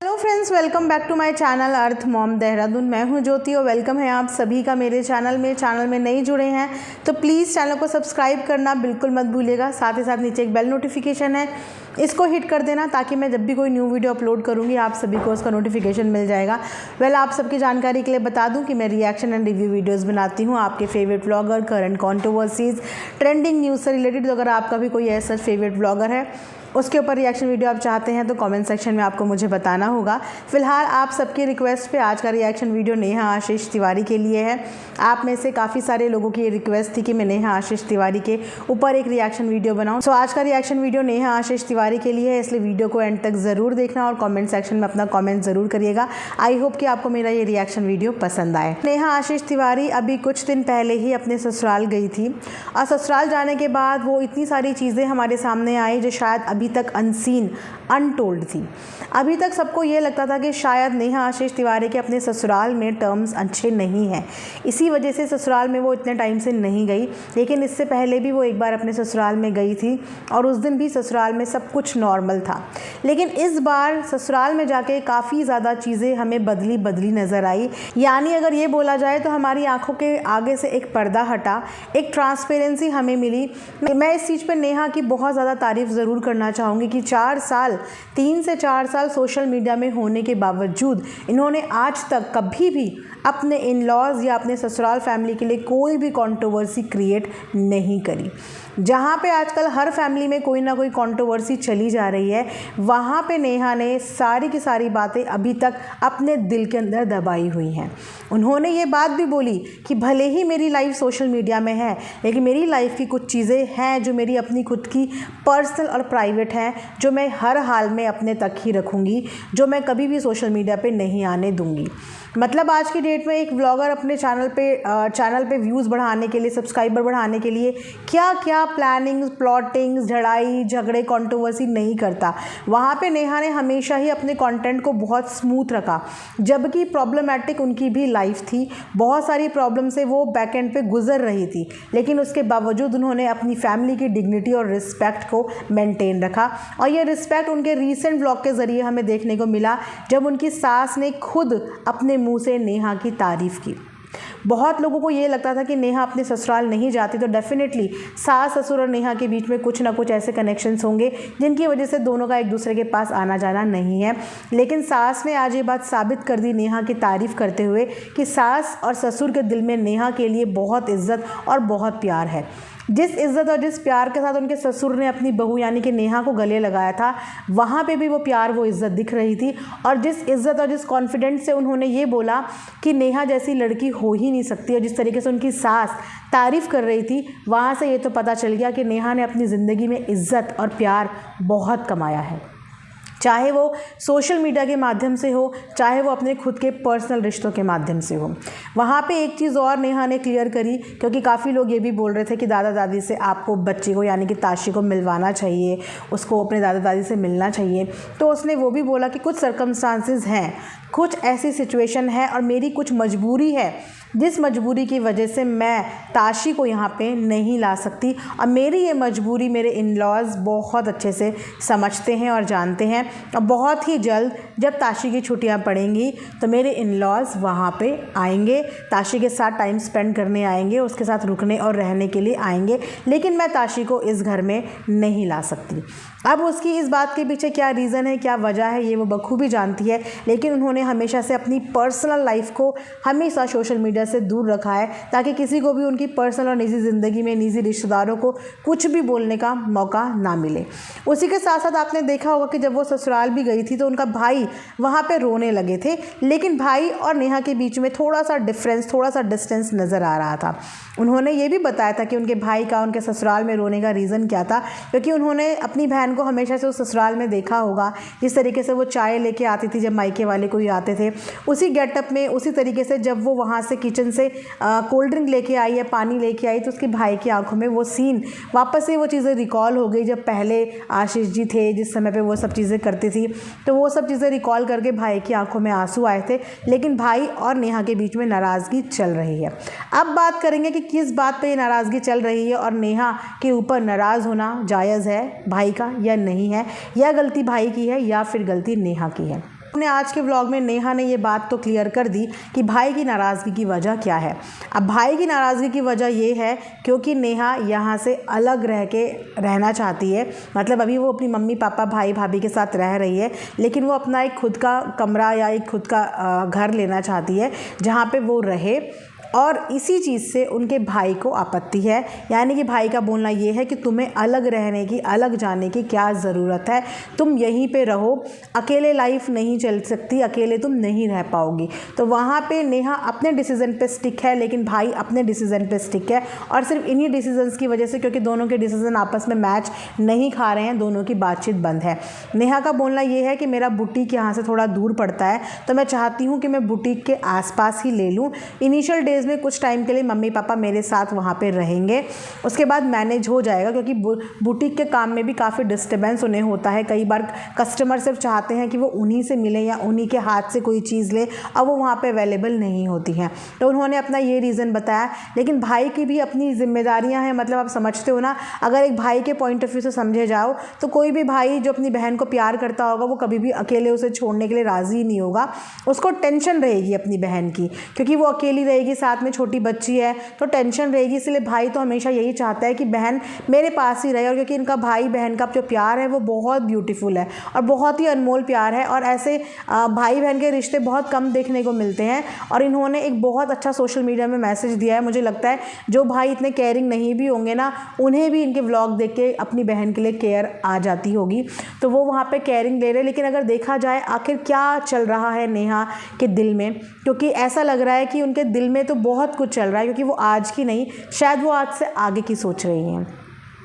Hello friends, welcome back to my channel earth mom Dehradun. मैं हूं ज्योति और वेलकम है आप सभी का मेरे चैनल में नहीं जुड़े हैं तो प्लीज़ चैनल को सब्सक्राइब करना बिल्कुल मत भूलिएगा। साथ ही साथ नीचे एक बेल नोटिफिकेशन है, इसको हिट कर देना ताकि मैं जब भी कोई न्यू वीडियो अपलोड करूंगी आप सभी को उसका नोटिफिकेशन मिल जाएगा। आप सबकी जानकारी के लिए बता दूं कि मैं रिएक्शन एंड रिव्यू वीडियोस बनाती हूं आपके favourite vlogger, current controversies, trending news से रिलेटेड। तो अगर आपका भी कोई ऐसा फेवरेट व्लॉगर है उसके ऊपर रिएक्शन वीडियो आप चाहते हैं तो कमेंट सेक्शन में आपको मुझे बताना होगा। फिलहाल आप सबकी रिक्वेस्ट पे आज का रिएक्शन वीडियो नेहा आशीष तिवारी के लिए है। आप में से काफ़ी सारे लोगों की रिक्वेस्ट थी कि मैं नेहा आशीष तिवारी के ऊपर एक रिएक्शन वीडियो बनाऊं। सो आज का रिएक्शन वीडियो नेहा आशीष तिवारी के लिए है, इसलिए वीडियो को एंड तक ज़रूर देखना और कॉमेंट सेक्शन में अपना कॉमेंट ज़रूर करिएगा। आई होप कि आपको मेरा ये रिएक्शन वीडियो पसंद आए। नेहा आशीष तिवारी अभी कुछ दिन पहले ही अपने ससुराल गई थी और ससुराल जाने के बाद वो इतनी सारी चीज़ें हमारे सामने आई जो शायद अभी तक अनसीन, अनटोल्ड थी। अभी तक सबको ये लगता था कि शायद नेहा आशीष तिवारी के अपने ससुराल में टर्म्स अच्छे नहीं हैं, इसी वजह से ससुराल में वो इतने टाइम से नहीं गई। लेकिन इससे पहले भी वो एक बार अपने ससुराल में गई थी और उस दिन भी ससुराल में सब कुछ नॉर्मल था। लेकिन इस बार ससुराल में जाके काफ़ी ज़्यादा चीज़ें हमें बदली नज़र आई। यानी अगर ये बोला जाए तो हमारी आंखों के आगे से एक पर्दा हटा, एक ट्रांसपेरेंसी हमें मिली। मैं इस चीज़ पर नेहा की बहुत ज़्यादा तारीफ़ ज़रूर करना चाहूँगी कि 3 से 4 साल सोशल मीडिया में होने के बावजूद इन्होंने आज तक कभी भी अपने इन लॉज या अपने ससुराल फैमिली के लिए कोई भी कंट्रोवर्सी क्रिएट नहीं करी। जहाँ पे आजकल हर फैमिली में कोई ना कोई कंट्रोवर्सी चली जा रही है, वहाँ पे नेहा ने सारी की सारी बातें अभी तक अपने दिल के अंदर दबाई हुई हैं। उन्होंने ये बात भी बोली कि भले ही मेरी लाइफ सोशल मीडिया में है, लेकिन मेरी लाइफ की कुछ चीज़ें हैं जो मेरी अपनी खुद की पर्सनल और प्राइवेट हैं, जो मैं हर हाल में अपने तक ही रखूँगी, जो मैं कभी भी सोशल मीडिया पे नहीं आने दूँगी। मतलब आज की डेट में एक व्लॉगर अपने चैनल पे व्यूज़ बढ़ाने के लिए, सब्सक्राइबर बढ़ाने के लिए क्या क्या प्लानिंग्स, प्लॉटिंग्स, झड़ाई झगड़े, कंट्रोवर्सी नहीं करता। वहाँ पे नेहा ने हमेशा ही अपने कंटेंट को बहुत स्मूथ रखा, जबकि प्रॉब्लमेटिक उनकी भी लाइफ थी। बहुत सारी प्रॉब्लम से वो बैक एंड पे गुजर रही थी, लेकिन उसके बावजूद उन्होंने अपनी फैमिली की डिग्निटी और रिस्पेक्ट को मेंटेन रखा। और ये रिस्पेक्ट उनके रीसेंट व्लॉग के ज़रिए हमें देखने को मिला, जब उनकी सास ने खुद अपने मुंह से नेहा की तारीफ़ की। बहुत लोगों को ये लगता था कि नेहा अपने ससुराल नहीं जाती तो डेफिनेटली सास ससुर और नेहा के बीच में कुछ ना कुछ ऐसे कनेक्शंस होंगे जिनकी वजह से दोनों का एक दूसरे के पास आना जाना नहीं है। लेकिन सास ने आज ये बात साबित कर दी नेहा की तारीफ़ करते हुए कि सास और ससुर के दिल में नेहा के लिए बहुत इज्जत और बहुत प्यार है। जिस इज़्ज़त और जिस प्यार के साथ उनके ससुर ने अपनी बहू यानी कि नेहा को गले लगाया था, वहाँ पे भी वो प्यार, वो इज़्ज़त दिख रही थी। और जिस इज़्ज़त और जिस कॉन्फिडेंस से उन्होंने ये बोला कि नेहा जैसी लड़की हो ही नहीं सकती, और जिस तरीके से उनकी सास तारीफ़ कर रही थी, वहाँ से ये तो पता चल गया कि नेहा ने अपनी ज़िंदगी में इज़्ज़त और प्यार बहुत कमाया है। चाहे वो सोशल मीडिया के माध्यम से हो, चाहे वो अपने खुद के पर्सनल रिश्तों के माध्यम से हो। वहाँ पे एक चीज़ और नेहा ने क्लियर करी, क्योंकि काफ़ी लोग ये भी बोल रहे थे कि दादा दादी से आपको बच्चे को यानी कि ताशी को मिलवाना चाहिए, उसको अपने दादा दादी से मिलना चाहिए। तो उसने वो भी बोला कि कुछ सर्कमस्टांसेस हैं, कुछ ऐसी सिचुएशन है और मेरी कुछ मजबूरी है, जिस मजबूरी की वजह से मैं ताशी को यहाँ पे नहीं ला सकती। और मेरी ये मजबूरी मेरे इन लॉज बहुत अच्छे से समझते हैं और जानते हैं। और बहुत ही जल्द जब ताशी की छुट्टियाँ पड़ेंगी तो मेरे इन लॉज वहाँ पे आएंगे, ताशी के साथ टाइम स्पेंड करने आएंगे, उसके साथ रुकने और रहने के लिए आएंगे। लेकिन मैं ताशी को इस घर में नहीं ला सकती। अब उसकी इस बात के पीछे क्या रीज़न है, क्या वजह है, ये वो बखूबी जानती है। लेकिन उन्होंने हमेशा से अपनी पर्सनल लाइफ को हमेशा सोशल मीडिया से दूर रखा है, ताकि किसी को भी उनकी पर्सनल और निजी ज़िंदगी में, निजी रिश्तेदारों को कुछ भी बोलने का मौका ना मिले। उसी के साथ साथ आपने देखा होगा कि जब वो ससुराल भी गई थी तो उनका भाई वहाँ पे रोने लगे थे, लेकिन भाई और नेहा के बीच में थोड़ा सा डिफरेंस, थोड़ा सा डिस्टेंस नज़र आ रहा था। उन्होंने ये भी बताया था कि उनके भाई का उनके ससुराल में रोने का रीज़न क्या था, क्योंकि उन्होंने अपनी बहन को हमेशा से उस ससुराल में देखा होगा, जिस तरीके से वो चाय लेके आती थी जब मायके वाले कोई आते थे, उसी गेटअप में, उसी तरीके से जब वो वहाँ से किचन से कोल्ड ड्रिंक लेके आई या पानी लेके आई तो उसके भाई की आंखों में वो सीन वापस से वो चीज़ें रिकॉल हो गई, जब पहले आशीष जी थे जिस समय पे वो सब चीज़ें करती थी। तो वो सब चीज़ें रिकॉल करके भाई की आंखों में आंसू आए थे। लेकिन भाई और नेहा के बीच में नाराज़गी चल रही है। अब बात करेंगे कि किस बात पे ये नाराज़गी चल रही है और नेहा के ऊपर नाराज़ होना जायज़ है भाई का या नहीं है, या गलती भाई की है या फिर गलती नेहा की है। अपने आज के व्लॉग में नेहा ने ये बात तो क्लियर कर दी कि भाई की नाराज़गी की वजह क्या है। अब भाई की नाराज़गी की वजह ये है क्योंकि नेहा यहाँ से अलग रह के रहना चाहती है। मतलब अभी वो अपनी मम्मी पापा भाई भाभी के साथ रह रही है, लेकिन वो अपना एक खुद का कमरा या एक खुद का घर लेना चाहती है जहाँ पे वो रहे। और इसी चीज़ से उनके भाई को आपत्ति है, यानी कि भाई का बोलना ये है कि तुम्हें अलग रहने की, अलग जाने की क्या ज़रूरत है, तुम यहीं पे रहो, अकेले लाइफ नहीं चल सकती, अकेले तुम नहीं रह पाओगी। तो वहाँ पे नेहा अपने डिसीज़न पे स्टिक है, लेकिन भाई अपने डिसीज़न पे स्टिक है। और सिर्फ इन्हीं डिसीजंस की वजह से, क्योंकि दोनों के डिसीज़न आपस में मैच नहीं खा रहे हैं, दोनों की बातचीत बंद है। नेहा का बोलना ये है कि मेरा बुटीक यहाँ से थोड़ा दूर पड़ता है, तो मैं चाहती हूँ कि मैं बुटीक के आसपास ही ले लूँ। इनिशियल डेज़ में कुछ टाइम के लिए मम्मी पापा मेरे साथ वहाँ पे रहेंगे, उसके बाद मैनेज हो जाएगा, क्योंकि बुटीक के काम में भी काफ़ी डिस्टर्बेंस उन्हें होता है। कई बार कस्टमर सिर्फ चाहते हैं कि वो उन्हीं से मिलें या उन्हीं के हाथ से कोई चीज़ ले, अब वो वहाँ पे अवेलेबल नहीं होती हैं। तो उन्होंने अपना ये रीज़न बताया। लेकिन भाई की भी अपनी जिम्मेदारियाँ हैं। मतलब आप समझते हो ना, अगर एक भाई के पॉइंट ऑफ व्यू से समझे जाओ तो कोई भी भाई जो अपनी बहन को प्यार करता होगा वो कभी भी अकेले उसे छोड़ने के लिए राज़ी नहीं होगा। उसको टेंशन रहेगी अपनी बहन की, क्योंकि वो अकेली रहेगी, साथ में छोटी बच्ची है तो टेंशन रहेगी। इसलिए भाई तो हमेशा यही चाहता है कि बहन मेरे पास ही रहे। और क्योंकि इनका भाई बहन का जो प्यार है वो बहुत ब्यूटीफुल है और बहुत ही अनमोल प्यार है, और ऐसे भाई बहन के रिश्ते बहुत कम देखने को मिलते हैं। और इन्होंने एक बहुत अच्छा सोशल मीडिया में मैसेज दिया है। मुझे लगता है जो भाई इतने केयरिंग नहीं भी होंगे ना, उन्हें भी इनके व्लॉग देख के अपनी बहन के लिए केयर आ जाती होगी, तो वो वहाँ पे केयरिंग ले रहे। लेकिन अगर देखा जाए आखिर क्या चल रहा है नेहा के दिल में, क्योंकि ऐसा लग रहा है कि उनके दिल में तो बहुत कुछ चल रहा है, क्योंकि वो आज की नहीं, शायद वो आज से आगे की सोच रही हैं।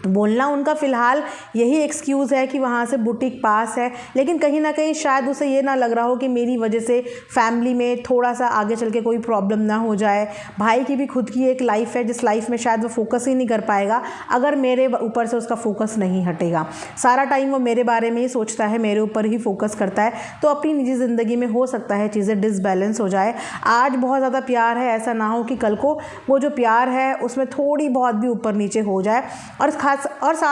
बोलना उनका फ़िलहाल यही एक्सक्यूज़ है कि वहाँ से बुटीक पास है, लेकिन कहीं ना कहीं शायद उसे ये ना लग रहा हो कि मेरी वजह से फैमिली में थोड़ा सा आगे चल के कोई प्रॉब्लम ना हो जाए। भाई की भी खुद की एक लाइफ है, जिस लाइफ में शायद वो फोकस ही नहीं कर पाएगा अगर मेरे ऊपर से उसका फोकस नहीं हटेगा। सारा टाइम वो मेरे बारे में ही सोचता है, मेरे ऊपर ही फोकस करता है, तो अपनी निजी ज़िंदगी में हो सकता है चीज़ें डिसबैलेंस हो जाए। आज बहुत ज़्यादा प्यार है, ऐसा ना हो कि कल को वो जो प्यार है उसमें थोड़ी बहुत भी ऊपर नीचे हो जाए। और साथ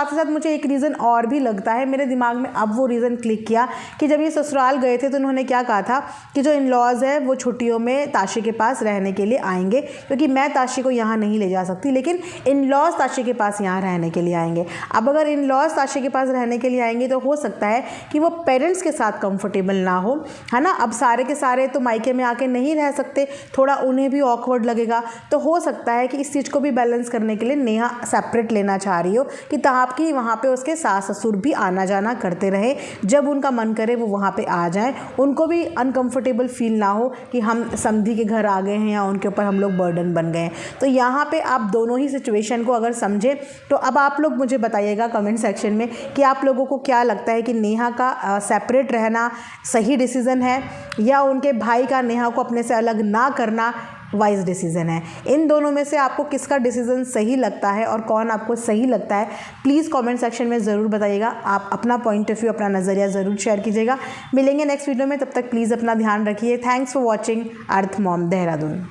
ही साथ मुझे एक रीज़न और भी लगता है, मेरे दिमाग में अब वो रीज़न क्लिक किया कि जब ये ससुराल गए थे तो उन्होंने क्या कहा था कि जो इन लॉज़ है वो छुट्टियों में ताशी के पास रहने के लिए आएंगे, क्योंकि मैं ताशी को यहाँ नहीं ले जा सकती, लेकिन इन लॉज़ ताशी के पास यहाँ रहने के लिए आएंगे। अब अगर इन लॉज़ ताशी के पास रहने के लिए आएंगे तो हो सकता है कि वो पेरेंट्स के साथ कंफर्टेबल ना हो, है ना। अब सारे के सारे तो मायके में आके नहीं रह सकते, थोड़ा उन्हें भी ऑकवर्ड लगेगा। तो हो सकता है कि इस चीज़ को भी बैलेंस करने के लिए नेहा सेपरेट लेना चाह रही हो कि ताकि वहाँ पे उसके सास ससुर भी आना जाना करते रहे, जब उनका मन करे वो वहाँ पे आ जाएं, उनको भी अनकंफर्टेबल फील ना हो कि हम समधी के घर आ गए हैं या उनके ऊपर हम लोग बर्डन बन गए हैं। तो यहाँ पे आप दोनों ही सिचुएशन को अगर समझें तो अब आप लोग मुझे बताइएगा कमेंट सेक्शन में कि आप लोगों को क्या लगता है कि नेहा का सेपरेट रहना सही डिसीज़न है या उनके भाई का नेहा को अपने से अलग ना करना वाइज डिसीज़न है। इन दोनों में से आपको किसका डिसीज़न सही लगता है और कौन आपको सही लगता है, प्लीज़ कमेंट सेक्शन में ज़रूर बताइएगा। आप अपना पॉइंट ऑफ व्यू, अपना नज़रिया ज़रूर शेयर कीजिएगा। मिलेंगे नेक्स्ट वीडियो में, तब तक प्लीज़ अपना ध्यान रखिए। Thanks for watching earth mom Dehradun.